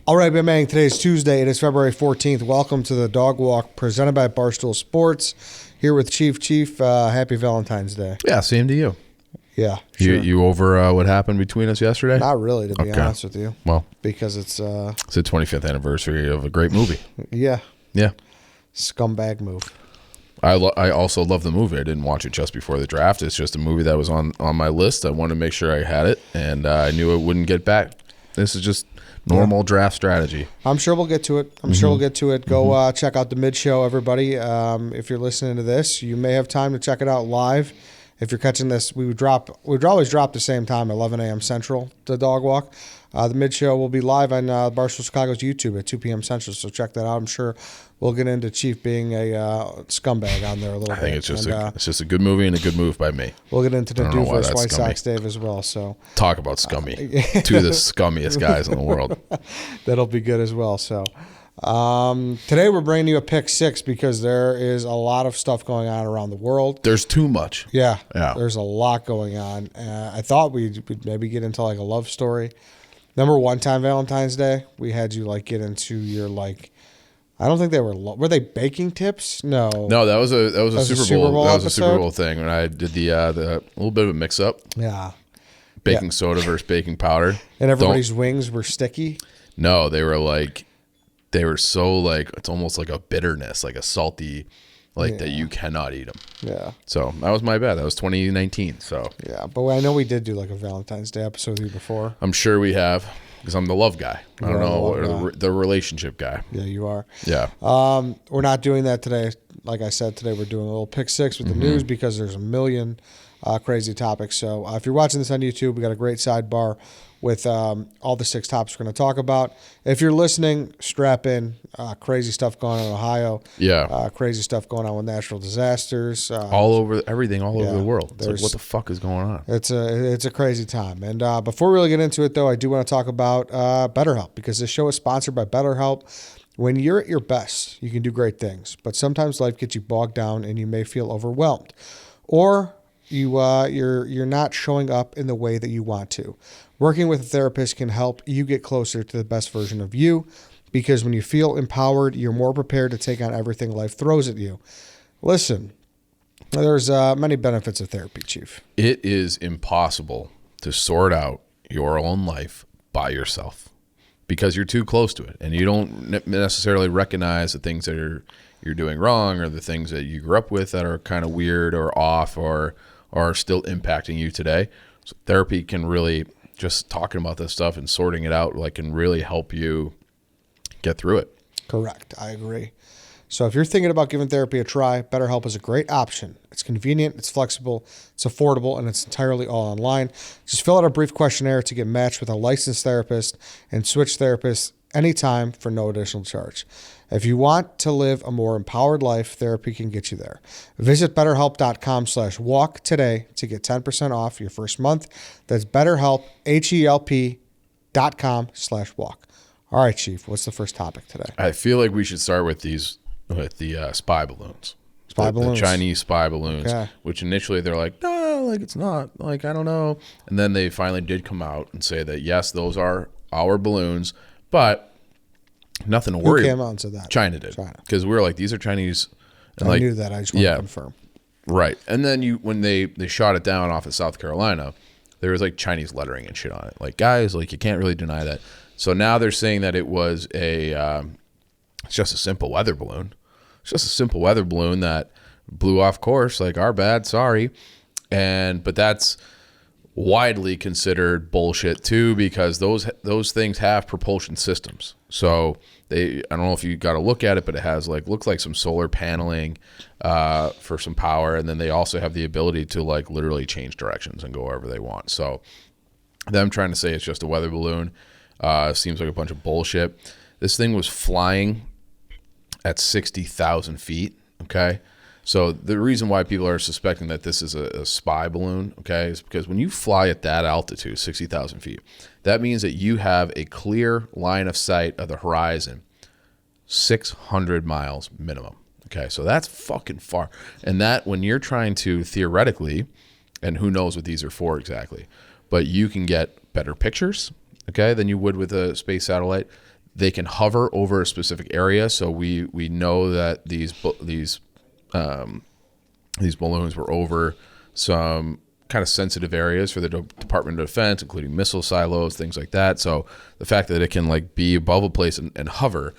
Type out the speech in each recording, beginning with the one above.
All right, Big Man, today's Tuesday. It is February 14th. Welcome to the Dog Walk presented by Barstool Sports. Here with Chief. Chief, happy Valentine's Day. Yeah, same to you. Yeah, sure. You over what happened between us yesterday? Not really, to be honest with you. Well, because it's the 25th anniversary of a great movie. Yeah. Yeah. Scumbag move. I also love the movie. I didn't watch it just before the draft. It's just a movie that was on my list. I wanted to make sure I had it, and I knew it wouldn't get back. This is just normal draft strategy. I'm sure we'll get to it. Go check out the mid-show, everybody. If you're listening to this, you may have time to check it out live. If you're catching this, we would always drop the same time, 11 a.m. Central, the Dog Walk. The mid-show will be live on Barstool Chicago's YouTube at 2 p.m. Central, so check that out. I'm sure we'll get into Chief being a scumbag on there a little bit. I think it's just a good movie and a good move by me. We'll get into the Do vs. White Sox Dave as well. So talk about scummy. Two of the scummiest guys in the world. That'll be good as well. So today we're bringing you a pick six because there is a lot of stuff going on around the world. There's too much. Yeah. There's a lot going on. I thought we'd maybe get into like a love story. Remember one time Valentine's Day, we had you like get into your like, I don't think they were they baking tips? No, that was a Super Bowl. That was a Super Bowl thing when I did the little bit of a mix up. Yeah, baking soda versus baking powder, and everybody's wings were sticky. No, they were so like it's almost like a bitterness, like a salty. That you cannot eat them. Yeah. So that was my bad. That was 2019. So yeah, but I know we did do like a Valentine's Day episode with you before. I'm sure we have because I'm the love guy. I don't know, or the relationship guy. Yeah, you are. Yeah. We're not doing that today. Like I said, today we're doing a little pick six with the news because there's a million crazy topics. So if you're watching this on YouTube, we got a great sidebar with all the 6 topics we're going to talk about. If you're listening, strap in. Crazy stuff going on in Ohio. Yeah. Crazy stuff going on with natural disasters. All over the world. It's like, what the fuck is going on? It's a crazy time. And before we really get into it, though, I do want to talk about BetterHelp because this show is sponsored by BetterHelp. When you're at your best, you can do great things. But sometimes life gets you bogged down and you may feel overwhelmed. Or you're not showing up in the way that you want to. Working with a therapist can help you get closer to the best version of you because when you feel empowered, you're more prepared to take on everything life throws at you. Listen, there's many benefits of therapy, Chief. It is impossible to sort out your own life by yourself because you're too close to it and you don't necessarily recognize the things that you're doing wrong or the things that you grew up with that are kind of weird or off or are still impacting you today. So therapy can really, just talking about this stuff and sorting it out, can really help you get through it. Correct. I agree. So if you're thinking about giving therapy a try, BetterHelp is a great option. It's convenient, it's flexible, it's affordable, and it's entirely all online. Just fill out a brief questionnaire to get matched with a licensed therapist and switch therapists anytime for no additional charge. If you want to live a more empowered life, therapy can get you there. Visit BetterHelp.com/walk today to get 10% off your first month. That's BetterHelp, HELP.com/walk. All right, Chief, what's the first topic today? I feel like we should start with the spy balloons. The Chinese spy balloons, which initially they're like, no, it's not. I don't know. And then they finally did come out and say that, yes, those are our balloons, but nothing to worry about. Who came out and said that? China did. Because we were like, these are Chinese. And I knew that. I just wanted to confirm. Right. And then when they shot it down off of South Carolina, there was Chinese lettering and shit on it. Guys, you can't really deny that. So now they're saying that it was it's just a simple weather balloon. It's just a simple weather balloon that blew off course. Our bad, sorry. But that's widely considered bullshit too because those things have propulsion systems. So I don't know if you got to look at it, but it has looks like some solar paneling for some power, and then they also have the ability to literally change directions and go wherever they want. So them trying to say it's just a weather balloon seems like a bunch of bullshit. This thing was flying at 60,000 feet. Okay. So the reason why people are suspecting that this is a spy balloon, okay, is because when you fly at that altitude, 60,000 feet, that means that you have a clear line of sight of the horizon, 600 miles minimum. Okay, so that's fucking far. And that when you're trying to theoretically, and who knows what these are for exactly, but you can get better pictures, okay, than you would with a space satellite. They can hover over a specific area. So we know that these balloons were over some kind of sensitive areas for the Department of Defense, including missile silos, things like that. So the fact that it can like be above a place and hover,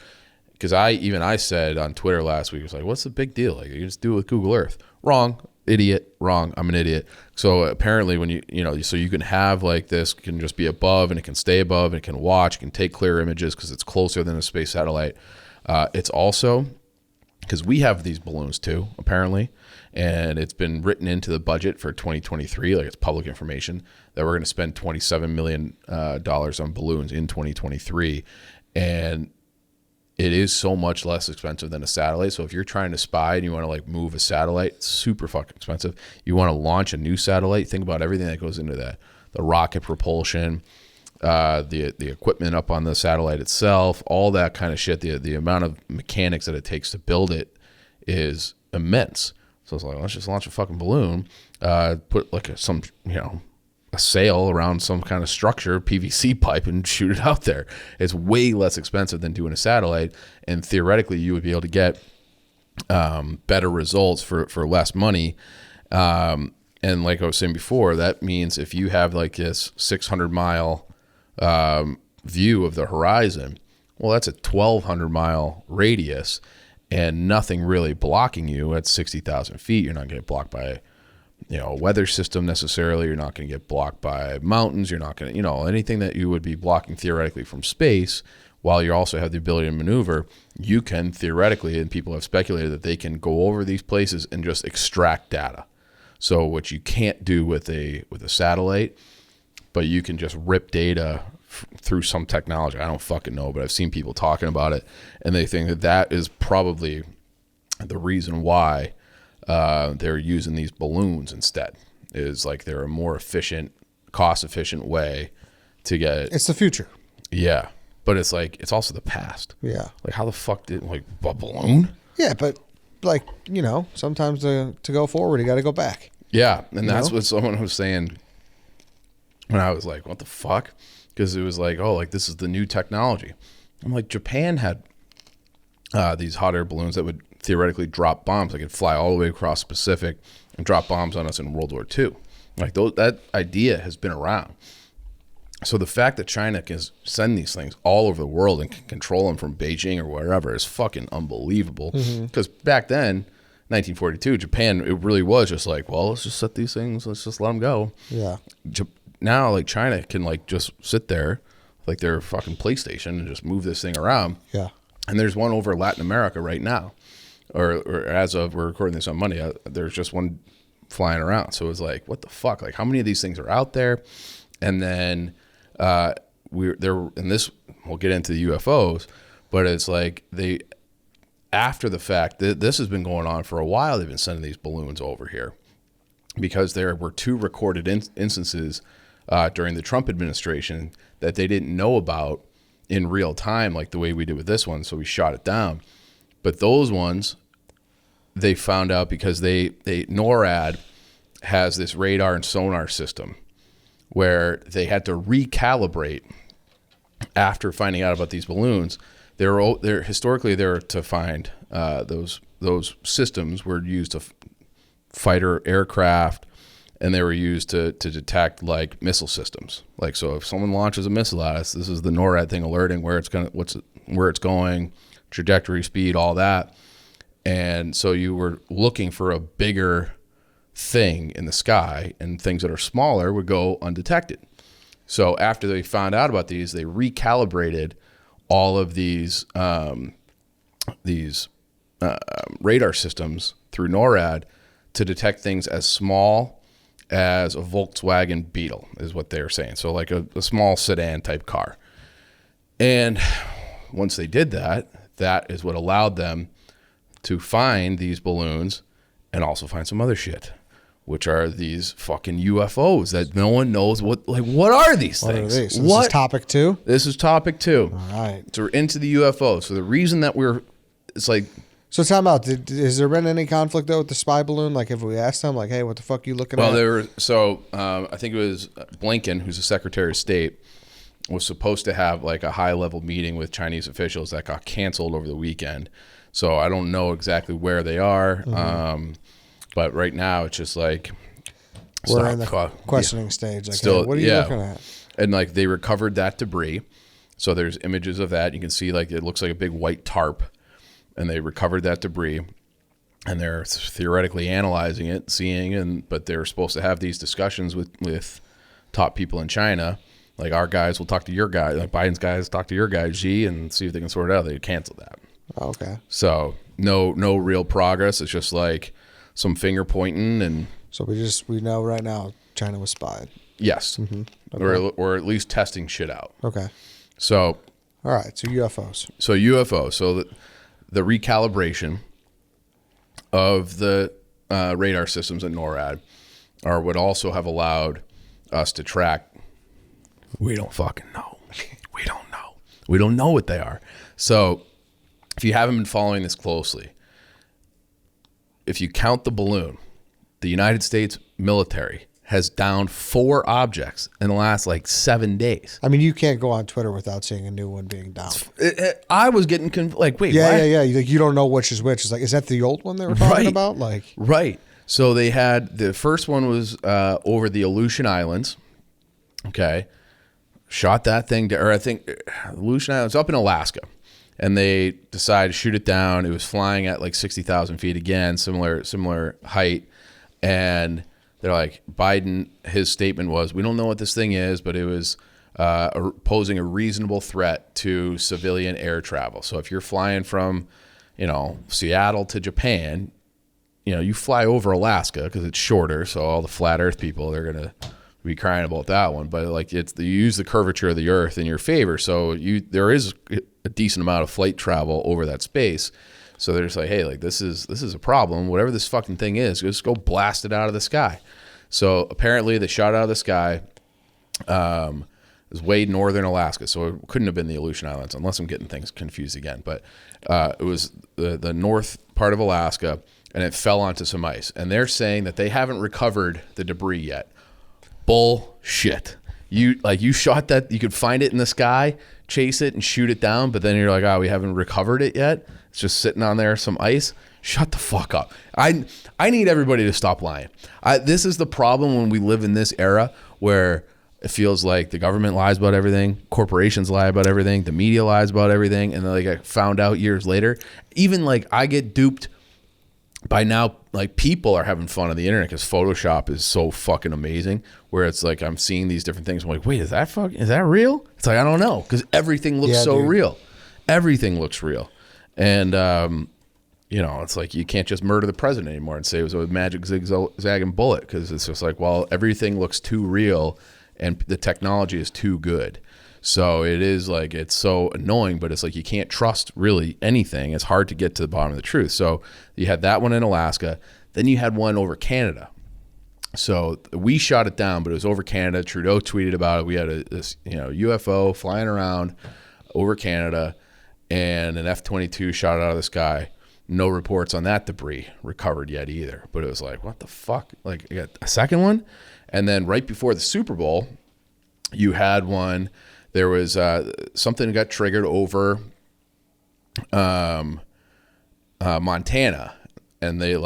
because I said on Twitter last week, it was like, what's the big deal? Like, you just do it with Google Earth. Wrong. Idiot. Wrong. I'm an idiot. So apparently when so you can have like this can just be above, and it can stay above, and it can watch, it can take clear images because it's closer than a space satellite. It's also, because we have these balloons too, apparently, and it's been written into the budget for 2023, like it's public information, that we're going to spend $27 million on balloons in 2023. And it is so much less expensive than a satellite. So if you're trying to spy and you want to like move a satellite, it's super fucking expensive. You want to launch a new satellite, think about everything that goes into that. The rocket propulsion, the equipment up on the satellite itself, all that kind of shit. The amount of mechanics that it takes to build it is immense. So it's like, let's just launch a fucking balloon, put like a sail around some kind of structure, PVC pipe, and shoot it out there. It's way less expensive than doing a satellite, and theoretically you would be able to get better results for less money. And like I was saying before, that means if you have like this 600-mile view of the horizon, well, that's a 1,200-mile radius, and nothing really blocking you at 60,000 feet. You're not going to get blocked by a weather system necessarily. You're not going to get blocked by mountains. You're not going to, anything that you would be blocking theoretically from space, while you also have the ability to maneuver, you can theoretically, and people have speculated that they can go over these places and just extract data. So what you can't do with a satellite, but you can just rip data through some technology. I don't fucking know, but I've seen people talking about it, and they think that is probably the reason why they're using these balloons instead. Is like they're a more efficient, cost-efficient way to get. It's the future. Yeah, but it's like it's also the past. Yeah. Like how the fuck did a balloon? Yeah, but like sometimes to go forward, you got to go back. Yeah, and that's what someone was saying when I was like, "What the fuck?" Because it was like, "Oh, like this is the new technology." I'm like, Japan had these hot air balloons that would theoretically drop bombs. They could fly all the way across the Pacific and drop bombs on us in World War II. Like that idea has been around. So the fact that China can send these things all over the world and can control them from Beijing or wherever is fucking unbelievable. Because back then, 1942, Japan, it really was just like, well, let's just set these things, let's just let them go. Yeah. Now, like China can like just sit there like their fucking PlayStation and just move this thing around. Yeah. And there's one over Latin America right now. Or as of, we're recording this on Monday, there's just one flying around. So it's like, what the fuck? Like, how many of these things are out there? And then we'll get into the UFOs, but it's like after the fact, this has been going on for a while. They've been sending these balloons over here because there were 2 recorded instances during the Trump administration that they didn't know about in real time, like the way we did with this one. So we shot it down. But those ones, they found out because NORAD has this radar and sonar system where they had to recalibrate after finding out about these balloons. They're historically there to find those systems were used to fighter aircraft, and they were used to detect like missile systems. Like, so if someone launches a missile at us, this is the NORAD thing alerting where it's going, trajectory, speed, all that. And so you were looking for a bigger thing in the sky, and things that are smaller would go undetected. So after they found out about these, they recalibrated all of these radar systems through NORAD to detect things as small as a Volkswagen Beetle, is what they're saying. So like a small sedan type car. And once they did that, that is what allowed them to find these balloons and also find some other shit, which are these fucking UFOs that no one knows what are these What things? are these? So this is topic 2? This is topic 2. All right. So we're into the UFOs. So the reason that it's like... So time out. Has there been any conflict though with the spy balloon? Like if we asked them, like, hey, what the fuck are you looking at? Well, I think it was Blinken, who's the Secretary of State, was supposed to have like a high level meeting with Chinese officials that got canceled over the weekend. So I don't know exactly where they are. But right now it's just like we're in the questioning stage. Like, still, hey, what are you looking at? And like they recovered that debris. So there's images of that. You can see like it looks like a big white tarp, and they recovered that debris. And they're theoretically analyzing it, but they're supposed to have these discussions with top people in China. Like our guys will talk to your guy, like Biden's guys talk to your guy, Xi, and see if they can sort it out. They canceled that. Okay. So no real progress. It's just like some finger pointing, and so we know right now China was spied. Yes, okay. or at least testing shit out. Okay. So. All right. So UFOs. So the recalibration of the radar systems at NORAD would also have allowed us to track. We don't fucking know. We don't know. We don't know what they are. So if you haven't been following this closely, if you count the balloon, the United States military has downed 4 objects in the last like 7 days. I mean, you can't go on Twitter without seeing a new one being downed. I was getting like, wait, yeah, what? yeah. Like you don't know which is which. It's like, is that the old one they were talking about? Like, right. So they had the first one was over the Aleutian Islands. Okay, shot that thing, or I think Aleutian Islands up in Alaska, and they decided to shoot it down. It was flying at like 60,000 feet again, similar height, and they're like, Biden, his statement was, we don't know what this thing is, but it was posing a reasonable threat to civilian air travel. So if you're flying from, Seattle to Japan, you fly over Alaska because it's shorter. So all the flat earth people, they're going to be crying about that one. But like you use the curvature of the earth in your favor. So there is a decent amount of flight travel over that space. So they're just like, hey, like this is a problem. Whatever this fucking thing is, just go blast it out of the sky. So apparently they shot it out of the sky. It was way northern Alaska, so it couldn't have been the Aleutian Islands, unless I'm getting things confused again. But it was the north part of Alaska, and it fell onto some ice. And they're saying that they haven't recovered the debris yet. Bullshit. You shot that, you could find it in the sky, chase it and shoot it down, but then you're like, we haven't recovered it yet. It's just sitting on there, some ice. Shut the fuck up. I need everybody to stop lying. This is the problem when we live in this era where it feels like the government lies about everything, corporations lie about everything, the media lies about everything, and then like I found out years later. Even like I get duped by now, like people are having fun on the internet because Photoshop is so fucking amazing, where it's like I'm seeing these different things. I'm like, wait, is that real? It's like, I don't know, because everything looks real. Everything looks real. And, it's like you can't just murder the president anymore and say it was a magic zigzag and bullet, because it's just like, well, everything looks too real and the technology is too good. So it is like, it's so annoying, but it's like you can't trust really anything. It's hard to get to the bottom of the truth. So you had that one in Alaska. Then you had one over Canada. So we shot it down, but it was over Canada. Trudeau tweeted about it. We had this UFO flying around over Canada, and an F-22 shot it out of the sky. No reports on that debris recovered yet either. But it was like, what the fuck? Like, I got a second one? And then right before the Super Bowl, you had one. There was something that got triggered over Montana. And they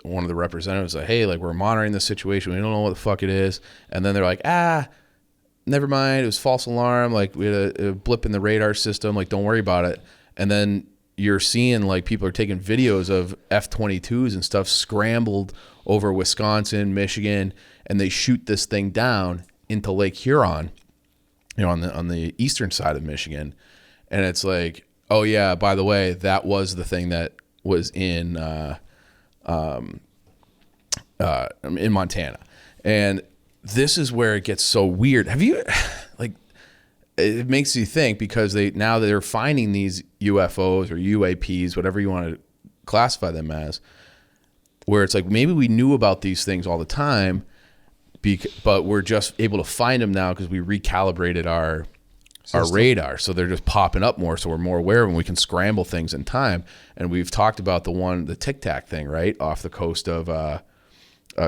one of the representatives was like, hey, we're monitoring this situation. We don't know what the fuck it is. And then they're like, never mind. It was false alarm. We had a blip in the radar system. Don't worry about it. And then you're seeing people are taking videos of F-22s and stuff scrambled over Wisconsin, Michigan, and they shoot this thing down into Lake Huron, on the eastern side of Michigan. And it's like, oh yeah, by the way, that was the thing that was in Montana. And this is where it gets so weird. Have you it makes you think, because they're finding these UFOs or UAPs, whatever you want to classify them as, where it's like maybe we knew about these things all the time, but we're just able to find them now because we recalibrated our radar. So they're just popping up more, so we're more aware of them. We can scramble things in time. And we've talked about the Tic Tac thing, right, off the coast of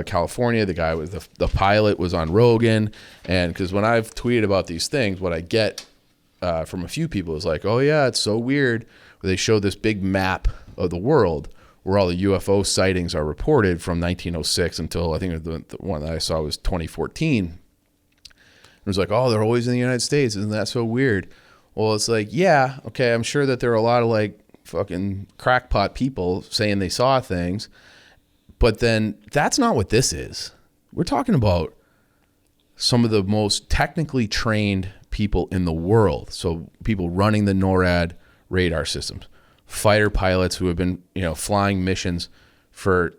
California. The guy was the pilot was on Rogan, and because when I've tweeted about these things, what I get from a few people is like, oh yeah, it's so weird. They show this big map of the world where all the UFO sightings are reported from 1906 until I think the one that I saw was 2014. It was like, oh, they're always in the United States. Isn't that so weird? Well, it's like, yeah, okay, I'm sure that there are a lot of like fucking crackpot people saying they saw things, but then that's not what this is. We're talking about some of the most technically trained people in the world. So people running the NORAD radar systems, fighter pilots who have been, flying missions for,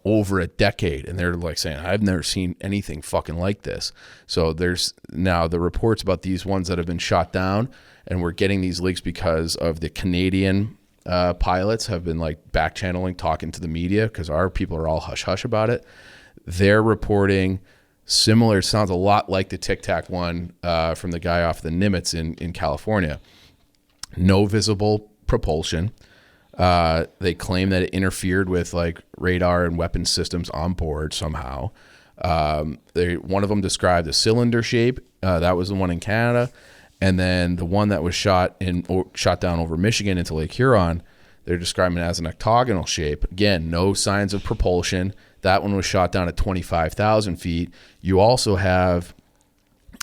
over a decade. And they're like saying, I've never seen anything fucking like this. So there's now the reports about these ones that have been shot down, and we're getting these leaks because of the Canadian pilots have been like back channeling, talking to the media because our people are all hush hush about it. They're reporting similar, sounds a lot like the Tic Tac one from the guy off the Nimitz in California. No visible propulsion. They claim that it interfered with like radar and weapon systems on board somehow. One of them described a cylinder shape. That was the one in Canada. And then the one that was shot down over Michigan into Lake Huron, they're describing it as an octagonal shape. Again, no signs of propulsion. That one was shot down at 25,000 feet. You also have,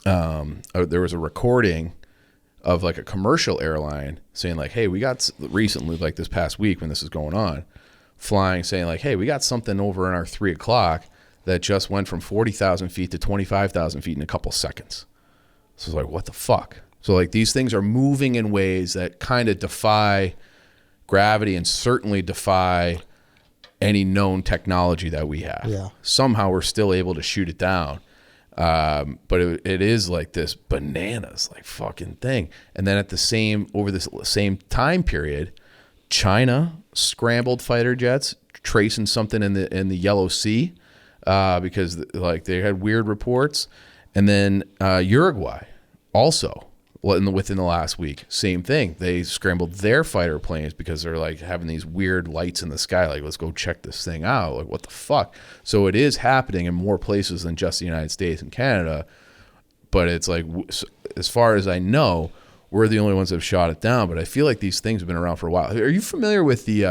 there was a recording of like a commercial airline saying like, hey, we got recently, like this past week when this is going on, flying, saying like, hey, we got something over in our 3 o'clock that just went from 40,000 feet to 25,000 feet in a couple seconds. So it's like, what the fuck? So like these things are moving in ways that kind of defy gravity and certainly defy any known technology that we have. Yeah. Somehow we're still able to shoot it down. But it is like this bananas like fucking thing. And then over this same time period, China scrambled fighter jets tracing something in the Yellow Sea, because like they had weird reports. And then Uruguay also within the last week, same thing. They scrambled their fighter planes because they're like having these weird lights in the sky. Like, let's go check this thing out. Like, what the fuck? So it is happening in more places than just the United States and Canada. But it's like, as far as I know, we're the only ones that have shot it down. But I feel like these things have been around for a while. Are you familiar with the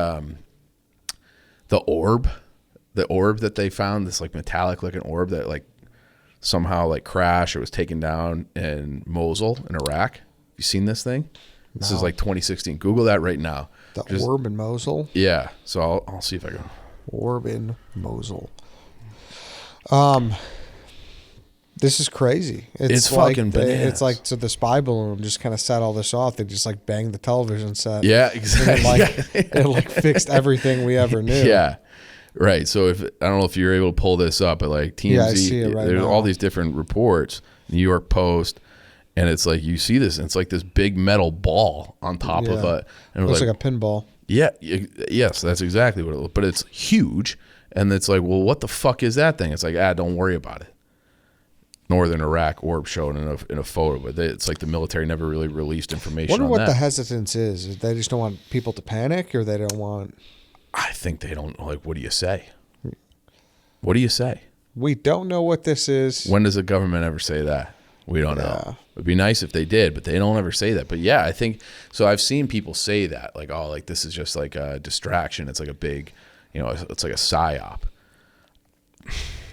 orb? The orb that they found, this like metallic looking orb that like somehow like crashed or was taken down in Mosul in Iraq. You seen this thing? This is like 2016. Google that right now. The orb in Mosul? Yeah. So I'll see if I can. Orb in Mosul. This is crazy. It's like, fucking bananas. It's like, so the spy balloon just kind of set all this off. They just like banged the television set. Yeah, exactly. It like fixed everything we ever knew. Yeah. Right. So I don't know if you're able to pull this up, but like TMZ, I see it right there's now. all these different reports, New York Post, and it's like you see this, and it's like this big metal ball on top of it. And it looks like a pinball. Yeah. Yes, that's exactly what it looks. But it's huge, and it's like, well, what the fuck is that thing? It's like, don't worry about it. Northern Iraq orb shown in a photo, but it's like the military never really released information. Wonder on what that. the hesitance is. They just don't want people to panic, or they don't want. I think they don't, like, what do you say? What do you say? We don't know what this is. When does the government ever say that? We don't know. It'd be nice if they did, but they don't ever say that. But yeah, I think, so I've seen people say that, like, oh, like this is just like a distraction. It's like a big, it's like a psyop.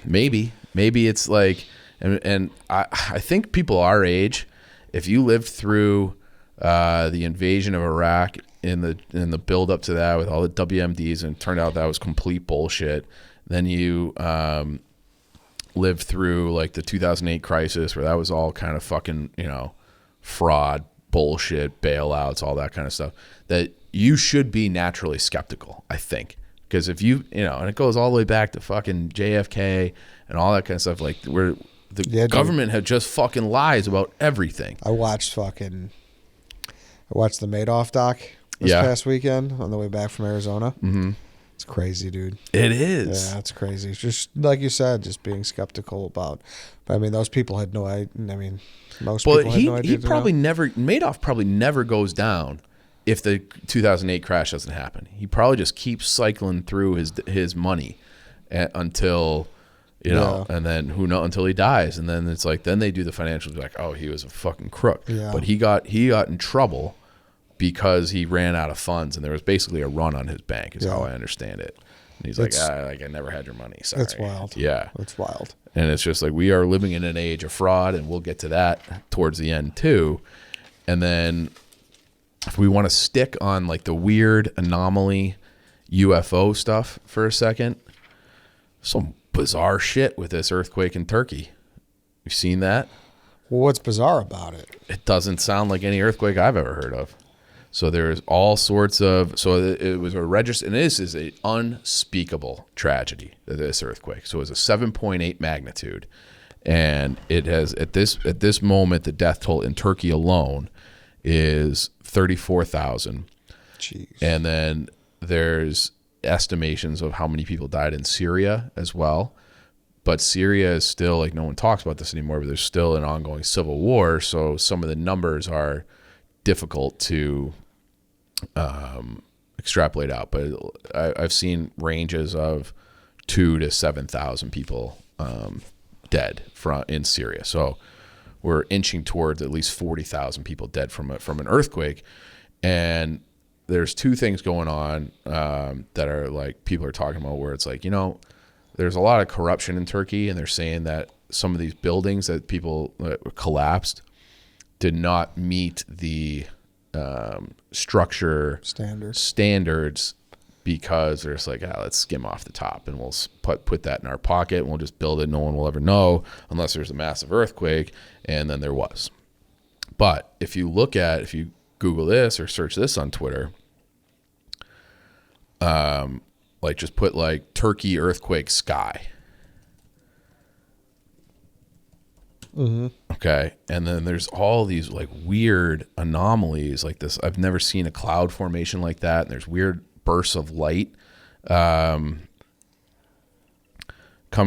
Maybe it's like, and I think people our age, if you lived through the invasion of Iraq in the build up to that with all the WMDs, and it turned out that was complete bullshit. Then you lived through like the 2008 crisis where that was all kind of fucking, fraud, bullshit, bailouts, all that kind of stuff. That you should be naturally skeptical, I think. Because if and it goes all the way back to fucking JFK and all that kind of stuff, like where the government had just fucking lies about everything. I watched the Madoff doc this past weekend on the way back from Arizona. Mm-hmm. It's crazy, dude. It is. Yeah, it's crazy. It's just like you said, just being skeptical about. But I mean, those people had no idea. I mean, most people had no idea. Madoff probably never goes down if the 2008 crash doesn't happen. He probably just keeps cycling through his money until, you know, and then who knows until he dies. And then it's like, then they do the financials like, oh, he was a fucking crook. Yeah. But he got in trouble because he ran out of funds, and there was basically a run on his bank is how I understand it. And he's like, I never had your money. Sorry. That's wild. Yeah. That's wild. And it's just like, we are living in an age of fraud, and we'll get to that towards the end too. And then if we want to stick on like the weird anomaly UFO stuff for a second, some bizarre shit with this earthquake in Turkey. You've seen that? Well, what's bizarre about it? It doesn't sound like any earthquake I've ever heard of. So there's all sorts of, so it was a register, and this is an unspeakable tragedy, this earthquake. So it was a 7.8 magnitude, and it has, at this moment, the death toll in Turkey alone is 34,000. Jeez. And then there's estimations of how many people died in Syria as well. But Syria is still, like, no one talks about this anymore, but there's still an ongoing civil war. So some of the numbers are difficult to extrapolate out. But I've seen ranges of 2,000 to 7,000 people dead in Syria. So we're inching towards at least 40,000 people dead from an earthquake. And there's two things going on that are like people are talking about, where it's like, you know, there's a lot of corruption in Turkey, and they're saying that some of these buildings that people collapsed did not meet the structure standards, because they're just like, let's skim off the top, and we'll put that in our pocket, and we'll just build it. No one will ever know unless there's a massive earthquake, and then there was. But if you Google this or search this on Twitter, like just put like Turkey earthquake sky. Mm-hmm. Okay. And then there's all these like weird anomalies like this. I've never seen a cloud formation like that. And there's weird bursts of light coming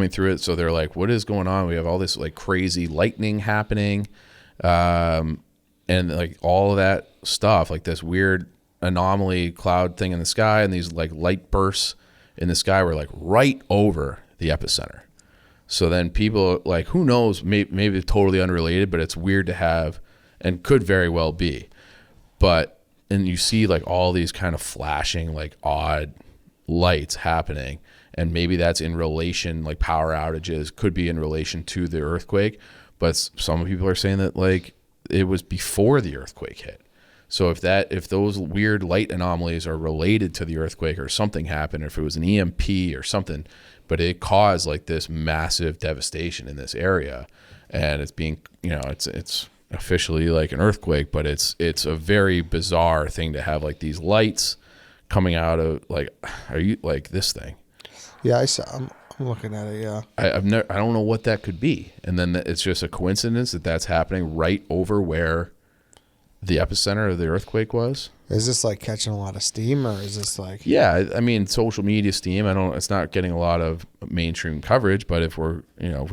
through it. So they're like, what is going on? We have all this like crazy lightning happening. And like all of that stuff, like this weird anomaly cloud thing in the sky, and these like light bursts in the sky were like right over the epicenter. So then people like, who knows, maybe it's totally unrelated, but it's weird to have, and could very well be. But, and you see like all these kind of flashing, like odd lights happening. And maybe that's in relation, like power outages could be in relation to the earthquake. But some people are saying that like it was before the earthquake hit. So if those weird light anomalies are related to the earthquake, or something happened, or if it was an EMP or something, but it caused like this massive devastation in this area, and it's being, you know, it's officially like an earthquake, but it's a very bizarre thing to have like these lights coming out of like, are you like this thing? Yeah, I saw. I'm looking at it. Yeah, I don't know what that could be, and then it's just a coincidence that that's happening right over where the epicenter of the earthquake was. Is this like catching a lot of steam, or is this like? Yeah, I mean, social media steam. It's not getting a lot of mainstream coverage, but if we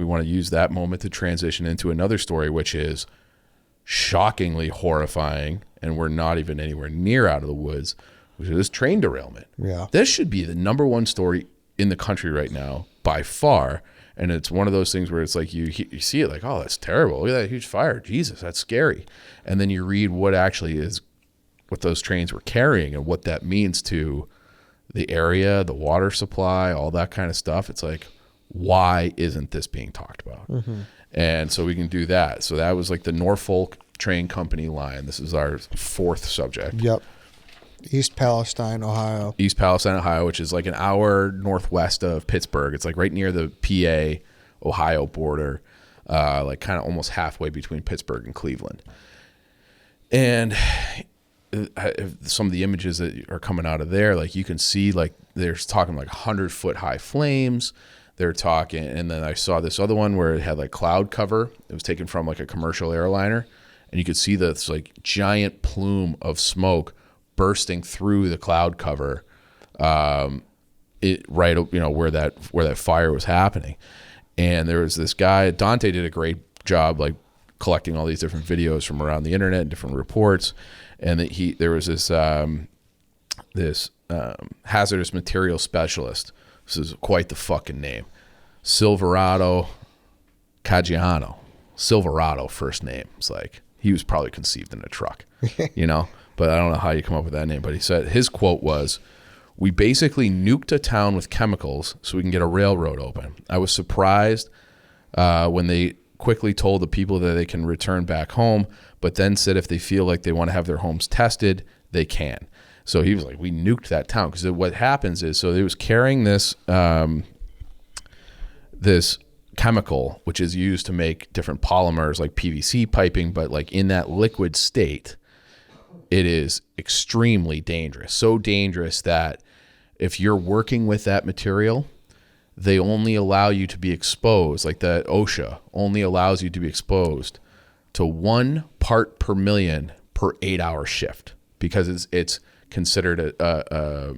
want to use that moment to transition into another story, which is shockingly horrifying, and we're not even anywhere near out of the woods, which is this train derailment. Yeah, this should be the number one story in the country right now by far. And it's one of those things where it's like you see it like, oh, that's terrible. Look at that huge fire. Jesus, that's scary. And then you read what those trains were carrying and what that means to the area, the water supply, all that kind of stuff. It's like, why isn't this being talked about? Mm-hmm. And so we can do that. So that was like the Norfolk Train Company line. This is our fourth subject. Yep. East Palestine, Ohio. East Palestine, Ohio, which is like an hour northwest of Pittsburgh. It's like right near the PA, Ohio border, like kind of almost halfway between Pittsburgh and Cleveland. And some of the images that are coming out of there, like you can see, like they're talking like 100-foot high flames. They're talking, and then I saw this other one where it had like cloud cover. It was taken from like a commercial airliner, and you could see this like giant plume of smoke bursting through the cloud cover, where that fire was happening. And there was this guy, Dante did a great job like collecting all these different videos from around the internet and different reports. And there was this hazardous material specialist. This is quite the fucking name. Silverado Caggiano. Silverado first name. It's like he was probably conceived in a truck, you know? But I don't know how you come up with that name. But he said his quote was, "We basically nuked a town with chemicals so we can get a railroad open. I was surprised when they quickly told the people that they can return back home, but then said if they feel like they want to have their homes tested, they can." So he was like, we nuked that town. Because what happens is, so it was carrying this this chemical, which is used to make different polymers like PVC piping, but like in that liquid state, it is extremely dangerous. So dangerous that if you're working with that material, they only allow you to be exposed, like the OSHA only allows you to be exposed to 1 part per million per 8-hour shift, because it's considered a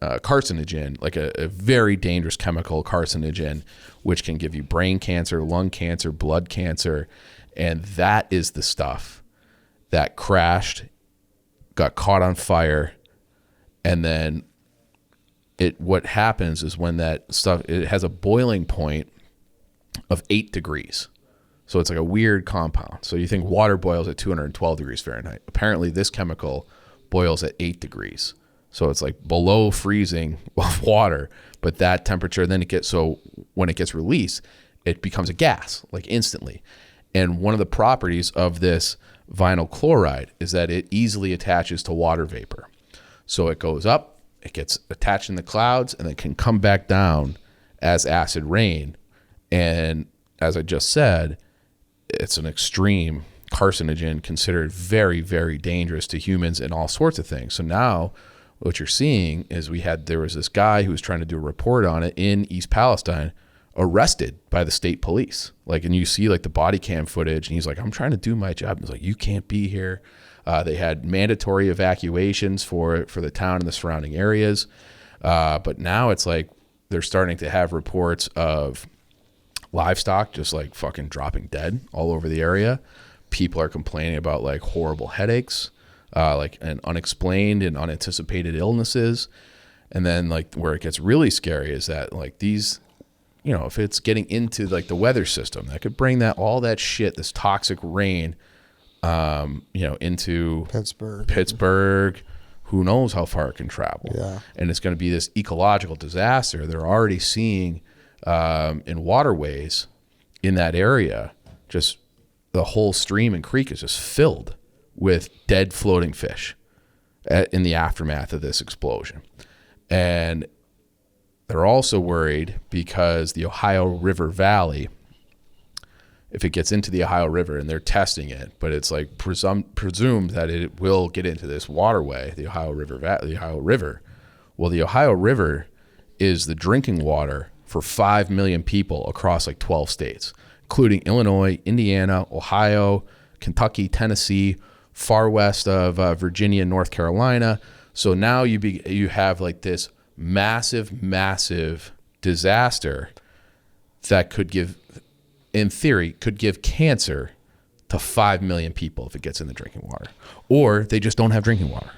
carcinogen, like a very dangerous chemical carcinogen, which can give you brain cancer, lung cancer, blood cancer. And that is the stuff that crashed, got caught on fire, and then what happens is when that stuff, it has a boiling point of 8 degrees. So it's like a weird compound. So you think water boils at 212 degrees Fahrenheit. Apparently this chemical boils at 8 degrees. So it's like below freezing of water, but that temperature, then so when it gets released, it becomes a gas, like instantly. And one of the properties of this vinyl chloride is that it easily attaches to water vapor. So it goes up, it gets attached in the clouds, and then can come back down as acid rain. And as I just said, it's an extreme carcinogen, considered very, very dangerous to humans and all sorts of things. So now what you're seeing is there was this guy who was trying to do a report on it in East Palestine, arrested by the state police. Like, and you see like the body cam footage, and he's like, I'm trying to do my job. And he's like, you can't be here. They had mandatory evacuations for the town and the surrounding areas. But now it's like they're starting to have reports of livestock just like fucking dropping dead all over the area. People are complaining about like horrible headaches, and unexplained and unanticipated illnesses. And then like where it gets really scary is that like these, you know, if it's getting into like the weather system, that could bring all that shit, this toxic rain, into Pittsburgh, who knows how far it can travel. Yeah. And it's going to be this ecological disaster. They're already seeing in waterways in that area, just the whole stream and creek is just filled with dead floating fish in the aftermath of this explosion. And they're also worried because the Ohio River Valley, if it gets into the Ohio River, and they're testing it, but it's like presumed that it will get into this waterway, the Ohio River. Well, the Ohio River is the drinking water for 5 million people across like 12 states, including Illinois, Indiana, Ohio, Kentucky, Tennessee, far west of Virginia, North Carolina. So now you have like this massive disaster that could give, in theory, cancer to 5 million people if it gets in the drinking water, or they just don't have drinking water.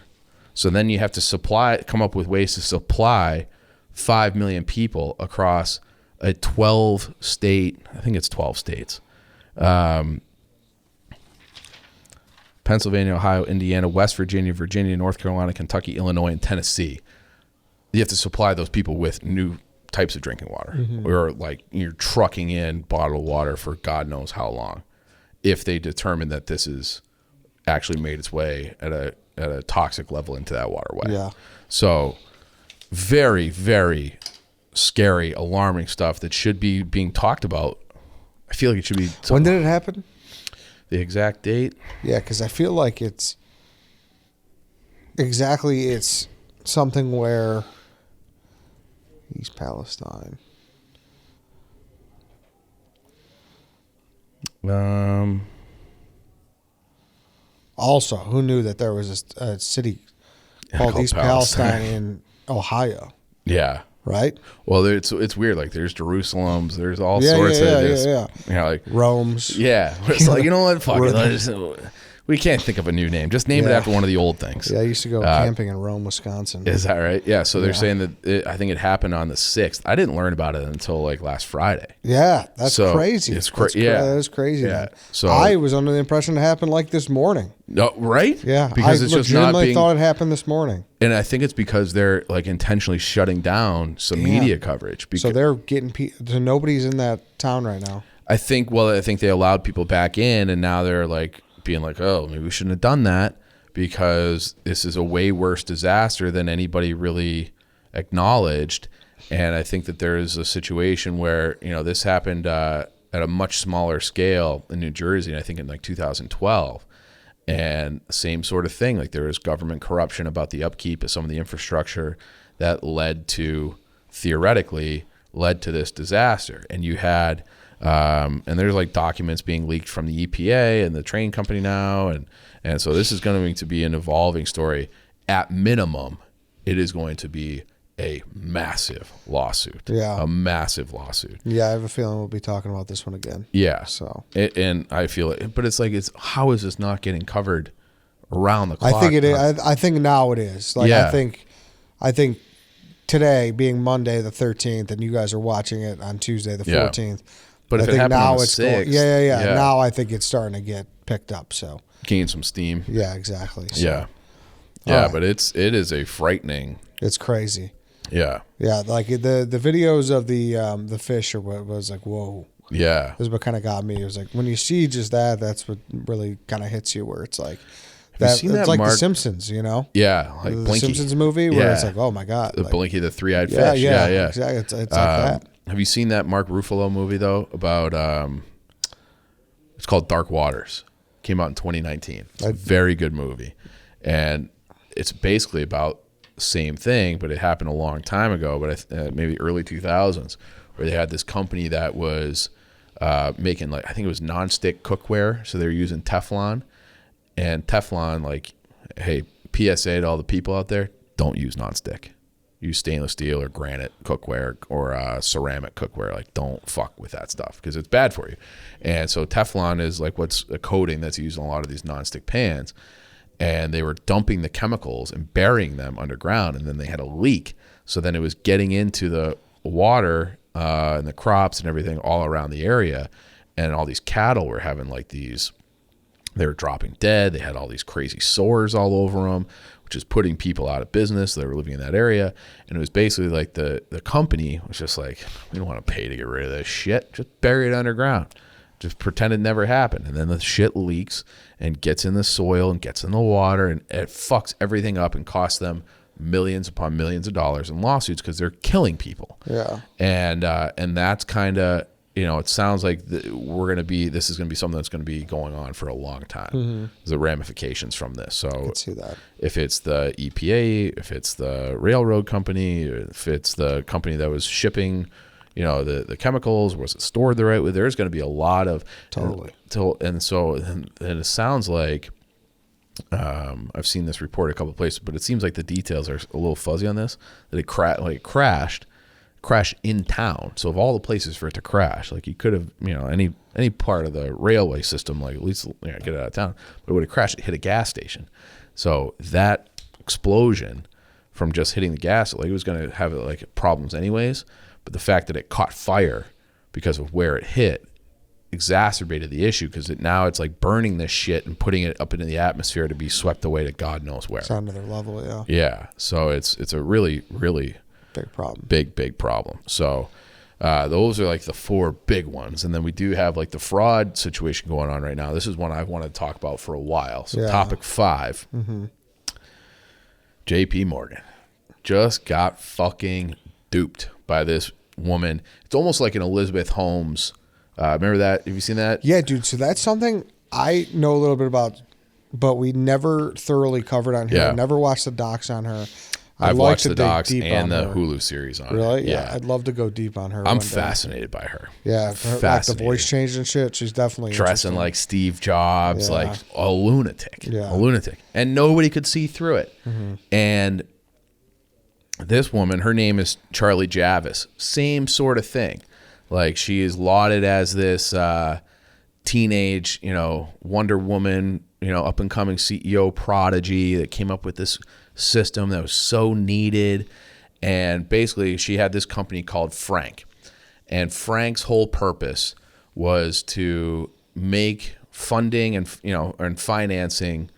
So then you have to come up with ways to supply 5 million people across a 12 states. Pennsylvania, Ohio, Indiana, West Virginia, North Carolina, Kentucky, Illinois, and Tennessee. You have to supply those people with new types of drinking water, or like you're trucking in bottled water for God knows how long, if they determine that this is actually made its way at a toxic level into that waterway. Yeah. So very, very scary, alarming stuff that should be being talked about. I feel like it should be. When did it happen? The exact date? Yeah, because I feel like it's something where East Palestine. Also, who knew that there was a city called East Palestine in Ohio? Yeah. Right? Well, it's weird. Like, there's Jerusalems, there's all sorts of this. Yeah. You know, like Rome's. Yeah. It's like, you know what? Fuck it. We can't think of a new name. Just name it after one of the old things. Yeah, I used to go camping in Rome, Wisconsin. Is that right? Yeah. So they're saying that I think it happened on the 6th. I didn't learn about it until like last Friday. Yeah, that's crazy. It's crazy. That is crazy. Yeah. Man. So I was under the impression it happened like this morning. No, right? Yeah, because I it's just not being. thought it happened this morning. And I think it's because they're like intentionally shutting down some media coverage. So they're getting so nobody's in that town right now. I think they allowed people back in, and now they're like being like, oh, maybe we shouldn't have done that because this is a way worse disaster than anybody really acknowledged. And I think that there is a situation where, this happened at a much smaller scale in New Jersey, and I think in like 2012. And same sort of thing, like there was government corruption about the upkeep of some of the infrastructure that theoretically led to this disaster. And you had and there's like documents being leaked from the EPA and the train company now, and so this is going to be an evolving story. At minimum, it is going to be a massive lawsuit. Yeah, a massive lawsuit. Yeah, I have a feeling we'll be talking about this one again. Yeah. So and I feel it, but it's how is this not getting covered around the clock? I think it is. I think now it is. Like I think today being Monday the 13th, and you guys are watching it on Tuesday the 14th. But if it happened on the 6th, yeah. Now I think it's starting to get picked up. So gain some steam. Yeah, exactly. So, yeah. But it is a frightening. It's crazy. Yeah. Yeah, like the videos of the fish or what was like, whoa. Yeah. This is what kind of got me. It was like when you see just that's what really kind of hits you. Where it's like it's like The Simpsons, Yeah, like the Blinky. Simpsons movie where it's like, oh my god, the Blinky, the three-eyed fish. Yeah, exactly. It's like that. Have you seen that Mark Ruffalo movie though about? It's called Dark Waters. Came out in 2019. It's a very good movie, and it's basically about the same thing, but it happened a long time ago, but maybe early 2000s, where they had this company that was making I think it was nonstick cookware, so they're using Teflon, and Teflon hey, PSA to all the people out there: don't use nonstick. Use stainless steel or granite cookware or ceramic cookware. Don't fuck with that stuff because it's bad for you. And so Teflon is what's a coating that's used in a lot of these nonstick pans. And they were dumping the chemicals and burying them underground, and then they had a leak. So then it was getting into the water and the crops and everything all around the area. And all these cattle were having they were dropping dead. They had all these crazy sores all over them, which is putting people out of business that were living in that area. And it was basically the company was just we don't want to pay to get rid of this shit. Just bury it underground. Just pretend it never happened. And then the shit leaks and gets in the soil and gets in the water, and it fucks everything up and costs them millions upon millions of dollars in lawsuits because they're killing people. Yeah. And that's kind of, it sounds like this is going to be something that's going to be going on for a long time. Mm-hmm. The ramifications from this. So I can see that. If it's the EPA, if it's the railroad company, if it's the company that was shipping, the chemicals, was it stored the right way? There's going to be a lot of totally. And it sounds like I've seen this report a couple of places, but it seems like the details are a little fuzzy on this. That it crashed in town. So of all the places for it to crash, you could have, any part of the railway system, at least get it out of town, but it would have crashed, it hit a gas station. So that explosion from just hitting the gas, it was going to have problems anyways. But the fact that it caught fire because of where it hit exacerbated the issue because now it's burning this shit and putting it up into the atmosphere to be swept away to God knows where. It's on another level, yeah. Yeah. So it's a really, really big problem. Big problem. So those are the four big ones. And then we do have the fraud situation going on right now. This is one I've wanted to talk about for a while. So topic 5, JP Morgan just got fucking duped by this woman. It's almost like an Elizabeth Holmes. Remember that? Have you seen that? Yeah, dude. So that's something I know a little bit about, but we never thoroughly covered on her. Yeah. I never watched the docs on her. I've watched the docs and the Hulu series on her. Really? Yeah. I'd love to go deep on her. I'm fascinated by her. Yeah. The voice change and shit. She's definitely dressing like Steve Jobs, a lunatic. Yeah. A lunatic. And nobody could see through it. Mm-hmm. And this woman, her name is Charlie Javis. Same sort of thing. She is lauded as this teenage, Wonder Woman, up and coming CEO prodigy that came up with this system that was so needed. And basically she had this company called Frank. And Frank's whole purpose was to make funding and financing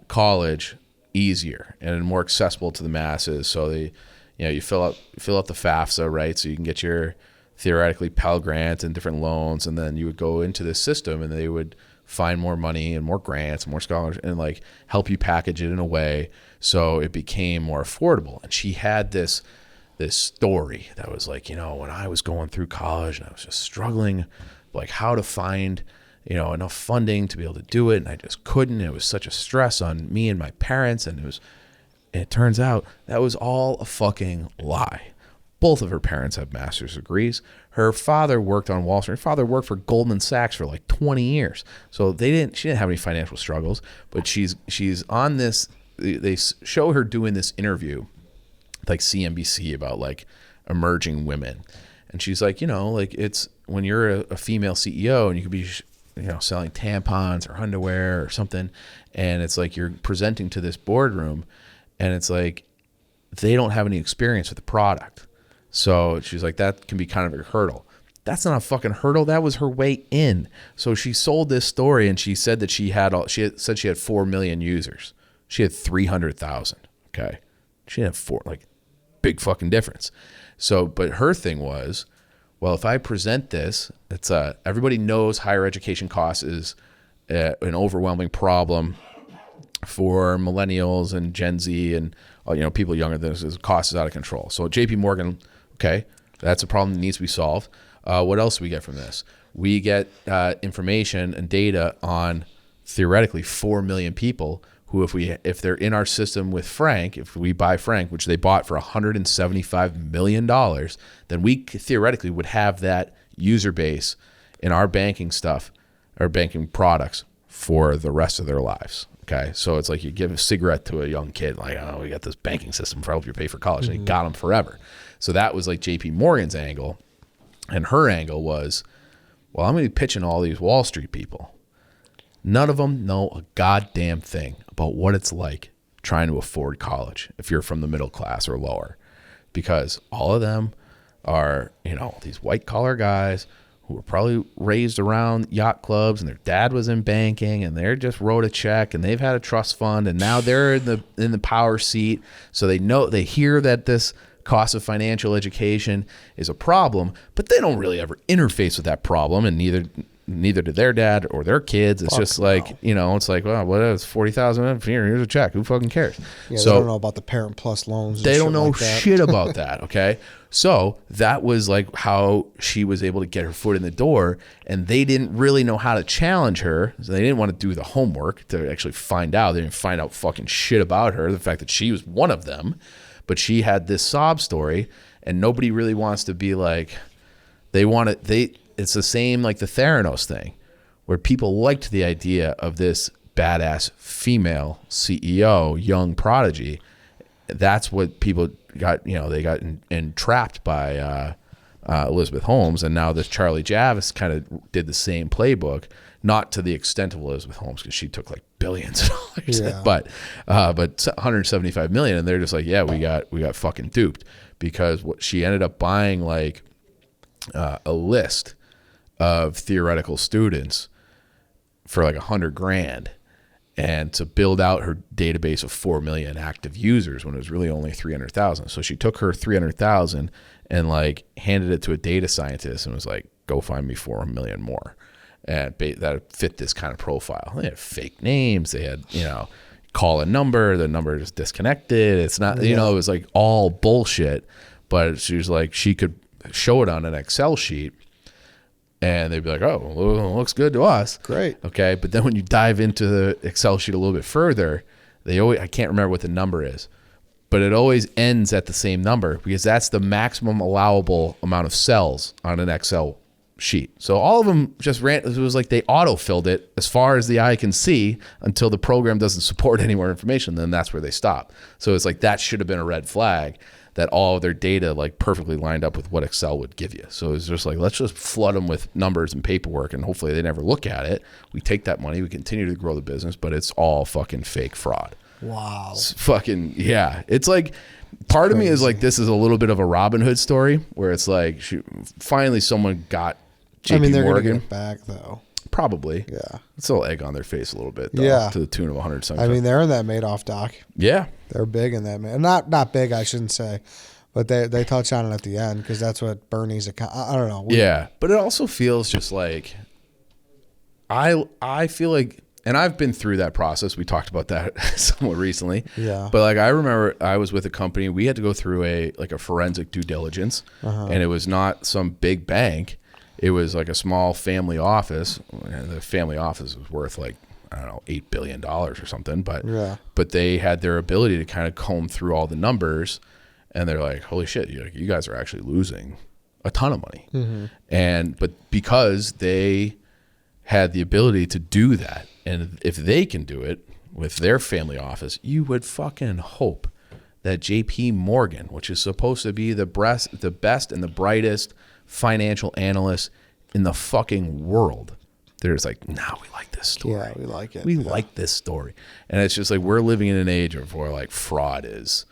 college easier and more accessible to the masses. So you fill out the FAFSA, right? So you can get your theoretically Pell Grant and different loans, and then you would go into this system and they would find more money and more grants, more scholars, and like help you package it in a way so it became more affordable. And she had this story that was like, when I was going through college and I was just struggling, like how to find, enough funding to be able to do it. And I just couldn't. It was such a stress on me and my parents. And it turns out that was all a fucking lie. Both of her parents have master's degrees. Her father worked on Wall Street. Her father worked for Goldman Sachs for like 20 years. So she didn't have any financial struggles, but she's on this, they show her doing this interview like CNBC about like emerging women. And she's like, like it's when you're a female CEO and you could be, selling tampons or underwear or something. And it's like, you're presenting to this boardroom and it's like, they don't have any experience with the product. So she's like, that can be kind of a hurdle. That's not a fucking hurdle. That was her way in. So she sold this story and she said that she had 4 million users. She had 300,000. Okay. She had 4, like big fucking difference. So, but her thing was, well, if I present this, it's everybody knows higher education costs is an overwhelming problem for millennials and Gen Z and people younger than us. Cost is out of control. So JP Morgan, okay, that's a problem that needs to be solved. What else do we get from this? We get information and data on theoretically 4 million people who, if they're in our system with Frank, if we buy Frank, which they bought for $175 million, then we theoretically would have that user base in our banking stuff, our banking products for the rest of their lives. Okay, so it's like you give a cigarette to a young kid, like, oh, we got this banking system for help you pay for college, and you got them forever. So that was like JP Morgan's angle, and her angle was, well, I'm going to be pitching all these Wall Street people. None of them know a goddamn thing about what it's like trying to afford college if you're from the middle class or lower, because all of them are, these white collar guys who were probably raised around yacht clubs and their dad was in banking and they just wrote a check and they've had a trust fund and now they're in the power seat. So they hear that this cost of financial education is a problem, but they don't really ever interface with that problem, and neither did their dad or their kids. It's just like, it's like, well, what is 40,000? Here's a check. Who fucking cares? Yeah, so they don't know about the Parent Plus loans. They don't know like that. shit about that. Okay. So that was like how she was able to get her foot in the door, and they didn't really know how to challenge her. So they didn't want to do the homework to actually find out. They didn't find out fucking shit about her. The fact that she was one of them, but she had this sob story, and nobody really wants to be like, it's the same like the Theranos thing, where people liked the idea of this badass female CEO, young prodigy. That's what people got, they got entrapped by Elizabeth Holmes. And now this Charlie Javis kind of did the same playbook, not to the extent of Elizabeth Holmes, because she took like billions of dollars, yeah. but 175 million. And they're just like, yeah, we got fucking duped, because what she ended up buying like a list of theoretical students for like $100,000, and to build out her database of 4 million active users when it was really only 300,000. So she took her 300,000 and like handed it to a data scientist and was like, go find me 4 million more. And that fit this kind of profile. They had fake names. They had, call a number, the number is disconnected. It's not, it was like all bullshit, but she was like, she could show it on an Excel sheet and they'd be like, oh, well, it looks good to us. Great. Okay. But then when you dive into the Excel sheet a little bit further, I can't remember what the number is, but it always ends at the same number, because that's the maximum allowable amount of cells on an Excel sheet. So all of them just ran. It was like they auto-filled it as far as the eye can see until the program doesn't support any more information. Then that's where they stop. So it's like that should have been a red flag, that all of their data like perfectly lined up with what Excel would give you. So it's just like, let's just flood them with numbers and paperwork, and hopefully they never look at it. We take that money, we continue to grow the business, but it's all fucking fake fraud. Wow. It's fucking, yeah. It's like, part of me is like, this is a little bit of a Robin Hood story where it's like, finally someone got JP they're Morgan. going to get it back, though. Probably. Yeah. It's a little egg on their face a little bit, though, yeah. to the tune of 100. I mean, they're in that Madoff doc. Yeah. They're big in that. Not big, I shouldn't say. But they touch on it at the end because that's what Bernie's account. I don't know. Yeah. But it also feels just like, I feel like, and I've been through that process. We talked about that somewhat recently. Yeah. But like, I remember I was with a company. We had to go through a forensic due diligence, and it was not some big bank. It was like a small family office, and the family office was worth like, I don't know, $8 billion or something. But but they had their ability to kind of comb through all the numbers, and they're like, holy shit, you guys are actually losing a ton of money. But because they had the ability to do that, and if they can do it with their family office, you would fucking hope that JP Morgan, which is supposed to be the best and the brightest financial analyst in the fucking world, they're just like, nah, we like this story. Yeah, we like it. We like this story. And it's just like, we're living in an age of where like fraud is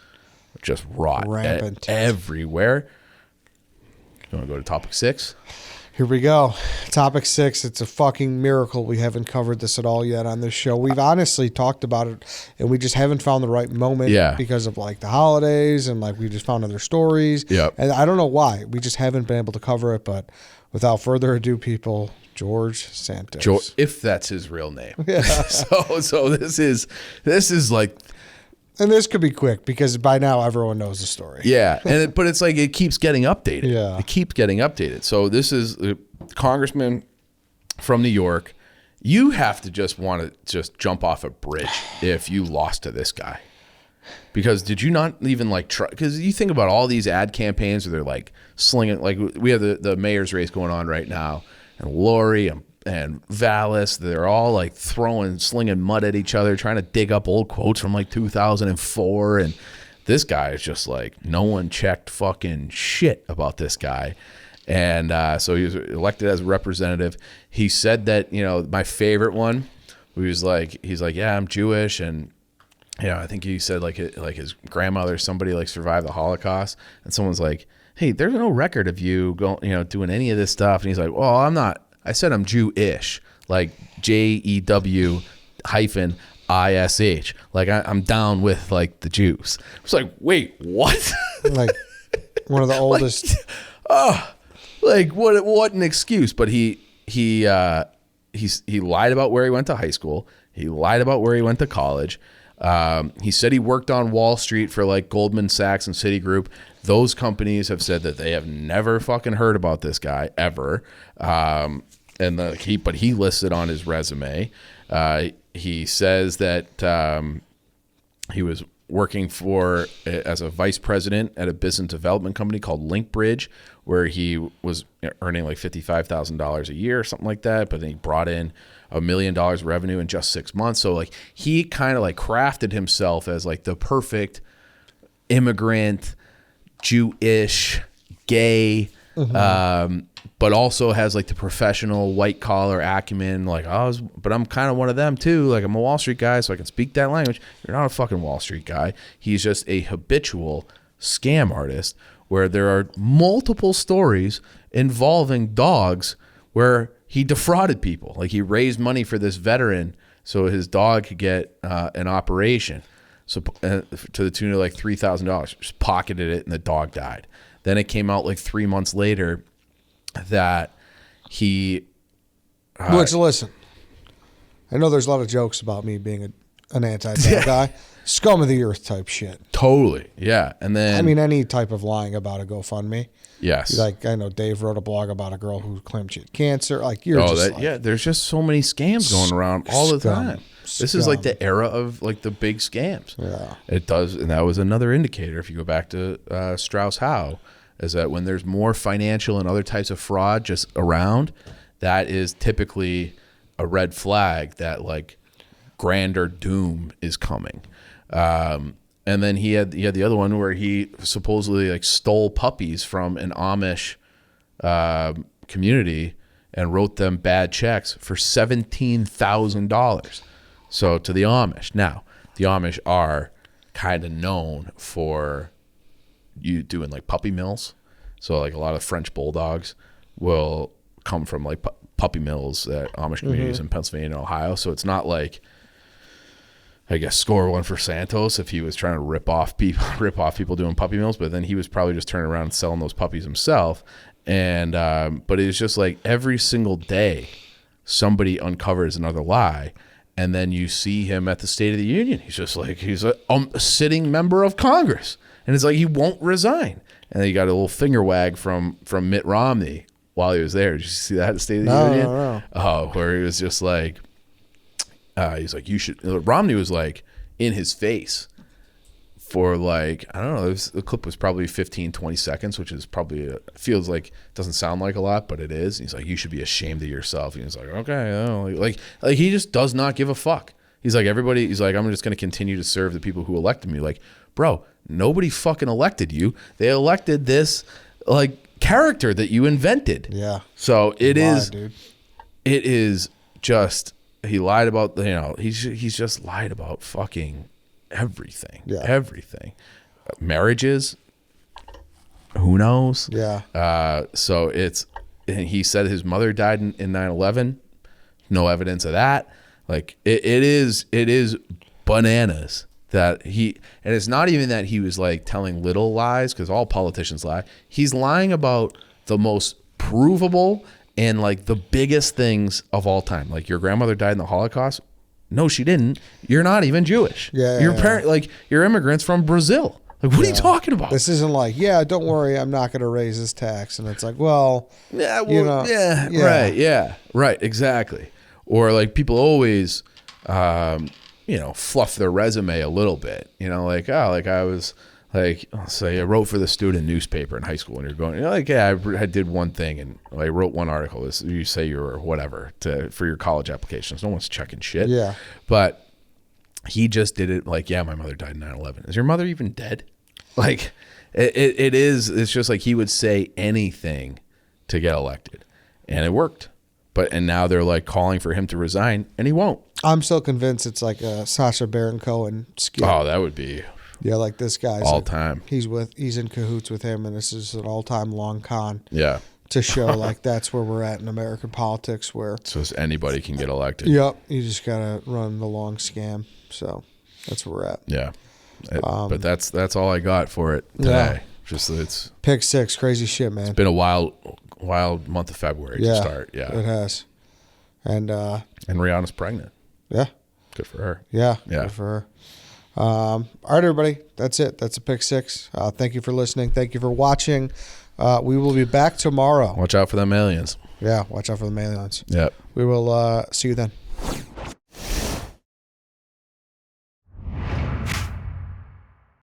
just rampant everywhere. You want to go to topic 6? Here we go. Topic 6. It's a fucking miracle we haven't covered this at all yet on this show. We've honestly talked about it, and we just haven't found the right moment because of like the holidays, and like we just found other stories. Yep. And I don't know why. We just haven't been able to cover it, but without further ado, people, George Santos. If that's his real name. Yeah. So this is like, and this could be quick because by now everyone knows the story. Yeah, but it's like it keeps getting updated. Yeah. It keeps getting updated. So this is a congressman from New York. You have to just want to just jump off a bridge if you lost to this guy. Because did you not even like try? Because you think about all these ad campaigns where they're like slinging, like we have the mayor's race going on right now, and Lori and Vallis, they're all like slinging mud at each other, trying to dig up old quotes from like 2004. And this guy is just like, no one checked fucking shit about this guy. And so he was elected as a representative. He said that, my favorite one, he's like, yeah, I'm Jewish. And, I think he said like his grandmother, somebody like survived the Holocaust. And someone's like, hey, there's no record of you going, doing any of this stuff. And he's like, well, I'm not. I said I'm Jewish, like JEW-ISH. Like I'm down with like the Jews. It's like, wait, what? Like one of the oldest. Like what an excuse. But he lied about where he went to high school. He lied about where he went to college. He said he worked on Wall Street for like Goldman Sachs and Citigroup. Those companies have said that they have never fucking heard about this guy ever. But he listed on his resume. He says that he was working as a vice president at a business development company called Linkbridge, where he was earning like $55,000 a year or something like that. But then he brought in $1 million revenue in just 6 months. So like he kind of like crafted himself as like the perfect immigrant, Jewish, gay, but also has like the professional white collar acumen. Like, but I'm kind of one of them too. Like I'm a Wall Street guy, so I can speak that language. You're not a fucking Wall Street guy. He's just a habitual scam artist where there are multiple stories involving dogs where he defrauded people. Like he raised money for this veteran so his dog could get an operation. So to the tune of like $3,000, just pocketed it and the dog died. Then it came out like 3 months later that he... Which, listen, I know there's a lot of jokes about me being an anti-dog guy. Scum of the earth type shit. Totally, yeah. And then... I mean, any type of lying about a GoFundMe. Yes. Like, I know Dave wrote a blog about a girl who claimed she had cancer. Like, you're there's just so many scams going around all the time. This is like the era of like the big scams. Yeah. It does, and that was another indicator. If you go back to Strauss Howe, is that when there's more financial and other types of fraud just around, that is typically a red flag that like grander doom is coming. And then he had the other one where he supposedly like stole puppies from an Amish community and wrote them bad checks for $17,000. So to the Amish. Now, the Amish are kind of known for you doing like puppy mills. So like a lot of French bulldogs will come from like puppy mills at Amish communities in Pennsylvania and Ohio. So it's not like, I guess, score one for Santos if he was trying to rip off people doing puppy mills, but then he was probably just turning around and selling those puppies himself. And but it was just like every single day somebody uncovers another lie, and then you see him at the State of the Union. He's just like he's a sitting member of Congress, and it's like he won't resign. And then he got a little finger wag from Mitt Romney while he was there. Did you see that at the State of the Union? No. Oh, where he was just like. He's like, you should. Romney was like in his face for like, I don't know. The clip was probably 15, 20 seconds, which is probably, feels like, doesn't sound like a lot, but it is. He's like, you should be ashamed of yourself. And he's like, okay. Like he just does not give a fuck. He's like, he's like, I'm just going to continue to serve the people who elected me. Like, bro, nobody fucking elected you. They elected this like character that you invented. Yeah. So it is, dude. It is just, he lied about, he's just lied about fucking everything. Yeah. Everything. Marriages, who knows? Yeah. So he said his mother died in 9/11. No evidence of that. Like it is bananas that and it's not even that he was like telling little lies, because all politicians lie. He's lying about the most provable and like the biggest things of all time. Like, your grandmother died in the Holocaust. No, she didn't. You're not even Jewish. Yeah. Your parent, like, you're immigrants from Brazil. Like, what are you talking about? This isn't like, don't worry, I'm not going to raise this tax. And it's like, well, right, exactly. Or like people always, fluff their resume a little bit. I was like, say I wrote for the student newspaper in high school, and you're going, I did one thing and I wrote one article. You say you're whatever for your college applications. No one's checking shit. Yeah. But he just did it like, my mother died in 9/11. Is your mother even dead? Like, it's just like he would say anything to get elected, and it worked. And now they're like calling for him to resign, and he won't. I'm still convinced it's like a Sacha Baron Cohen skit. Oh, that would be. Yeah, like this guy's all time. He's in cahoots with him, and this is an all-time long con. Yeah. To show like that's where we're at in American politics, where so anybody can get elected. Yep, you just gotta run the long scam. So that's where we're at. Yeah, but that's all I got for it today. Yeah. Just it's pick six, crazy shit, man. It's been a wild month of February to start. Yeah, it has. And Rihanna's pregnant. Yeah, good for her. Yeah, good for her. All right, everybody. That's it. That's a pick six. Thank you for listening. Thank you for watching. We will be back tomorrow. Watch out for them aliens. Yeah, watch out for the aliens. Yep. We will see you then.